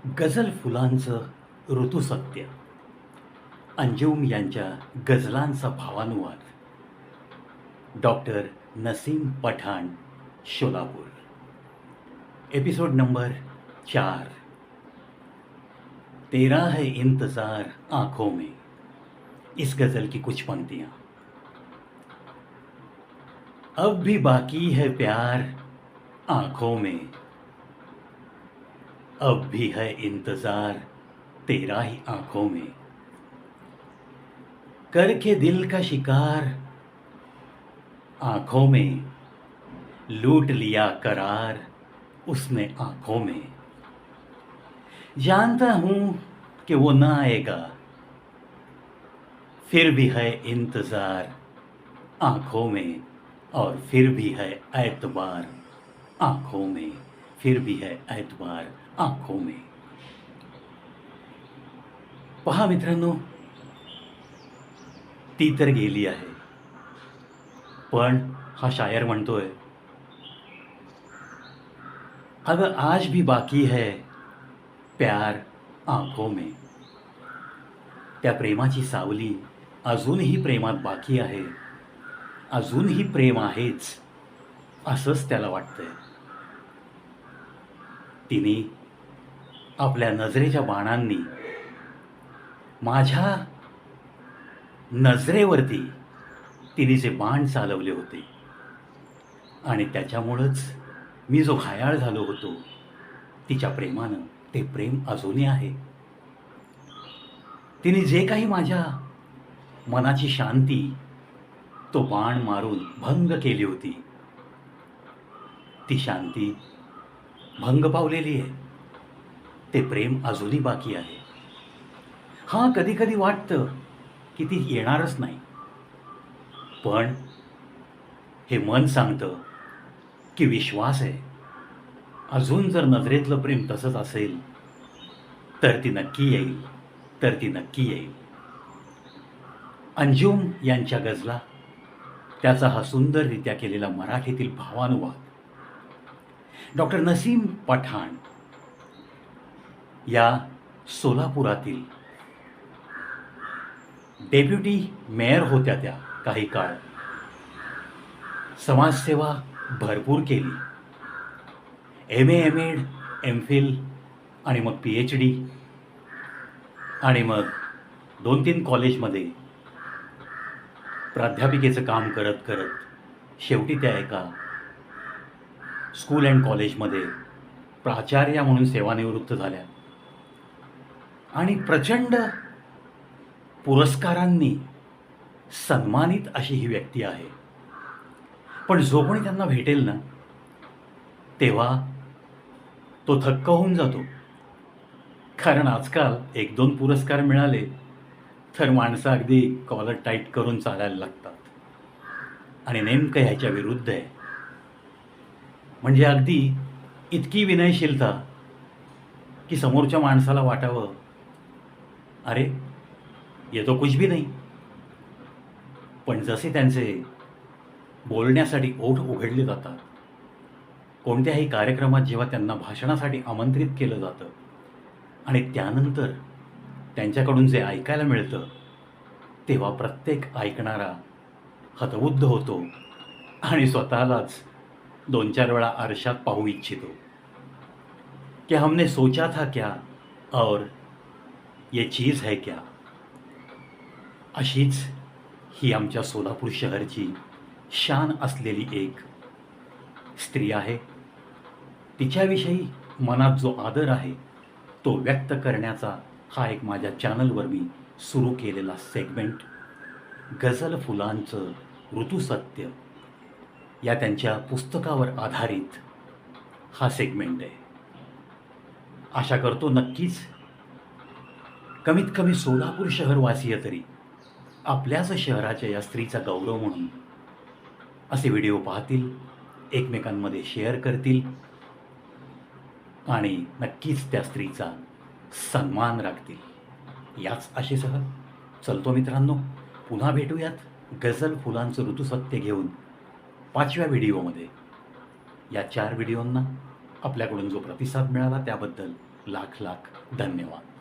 गझल फुलांचं ऋतुसत्य. अंजुम यांच्या गझलांचा भावानुवाद. Doctor Naseem Pathan, Solapur. Episode number 4. तेरा है इंतज़ार आँखों में. इस गज़ल की कुछ पंक्तियाँ. अब भी बाकी है प्यार आँखों में, अब भी है इंतज़ार तेरा ही आँखों में. करके दिल का शिकार आँखों में, लूट लिया करार उसने आँखों में. जानता हूँ कि वो ना आएगा, फिर भी है इंतज़ार आँखों में, और फिर भी है एतबार आँखों में, फिर भी है एतबार आँखों में. पहा मित्रांनो, ती तर गेली आहे, पण हा शायर म्हणतोय, अगर आज भी बाकी है प्यार आँखों में. त्या प्रेमाची सावली अजूनही प्रेमात बाकी आहे, अजूनही प्रेम आहेच, असंच त्याला वाटतंय. तिने आपल्या नजरेच्या बाणांनी माझ्या नजरेवरती तिने जे बाण चालवले होते, आणि त्याच्यामुळंच मी जो घायाळ झालो होतो तिच्या प्रेमानं, ते प्रेम अजूनही आहे. तिने जे काही माझ्या मनाची शांती तो बाण मारून भंग केली होती, ती शांती भंग पावलेली आहे. ते प्रेम अजूनही बाकी आहे. हां, कधी कधी वाटतं की ती येणारच नाही, पण हे मन सांगतं की विश्वास आहे. अजून जर नजरेतलं प्रेम तसंच असेल तर ती नक्की येईल, तर ती नक्की येईल. अंजुम यांच्या गझला, त्याचा हा सुंदररित्या केलेला मराठीतील भावानुवाद. डॉक्टर नसीम पठाण या सोलापुरातील डेप्युटी मेयर होत्या. त्या काही काळ समाजसेवा भरपूर केली. MA, MEd, MPhil आणि मग PhD, आणि मग 2-3 कॉलेजमध्ये प्राध्यापिकेचं काम करत करत शेवटी त्या एका स्कूल अँड कॉलेजमध्ये प्राचार्या म्हणून सेवानिवृत्त झाल्या. आणि प्रचंड पुरस्कारांनी सन्मानित अशी ही व्यक्ती आहे. पण जो कोणी त्यांना भेटेल ना, तेव्हा तो थक्क होऊन जातो. कारण आजकाल 1-2 पुरस्कार मिळाले तर माणसं अगदी कॉलर टाईट करून चालायला लागतात. आणि नेमकं ह्याच्या विरुद्ध आहे. म्हणजे अगदी इतकी विनयशीलता की समोरच्या माणसाला वाटावं, अरे ये तो कुछ भी नहीं. पण जसे त्यांचे बोलण्यासाठी ओठ उघडले जातात, कोणत्याही कार्यक्रमात जेव्हा त्यांना भाषणासाठी आमंत्रित केलं जातं आणि त्यानंतर त्यांच्याकडून जे ऐकायला मिळतं, तेव्हा प्रत्येक ऐकणारा हतबुद्ध होतो आणि स्वतःलाच 2-4 वेळा आरशात पाहू इच्छितो कि हमने सोचा था क्या और ये चीज है क्या. अशीच ही आमच्या सोलापूर शहरची शान असलेली एक स्त्री आहे. तिच्याविषयी मनात जो आदर आहे तो व्यक्त करण्याचा हा एक माझ्या चॅनलवर मी सुरू केलेला सेगमेंट, गझल फुलांचं ऋतुसत्य, या त्यांच्या पुस्तकावर आधारित हा सेगमेंट आहे. आशा करतो नक्कीच कमीत कमी सोलापूर शहरवासीय तरी आपल्याच शहराच्या या स्त्रीचा गौरव म्हणून असे व्हिडिओ पाहतील, एकमेकांमध्ये शेअर करतील आणि नक्कीच त्या स्त्रीचा सन्मान राखतील. याच आशेसह चलतो मित्रांनो, पुन्हा भेटूयात गझल फुलांचं ऋतुसत्य घेऊन 5व्या व्हिडिओमध्ये. या 4 व्हिडिओंना आपल्याकडून जो प्रतिसाद मिळाला त्याबद्दल लाख लाख धन्यवाद.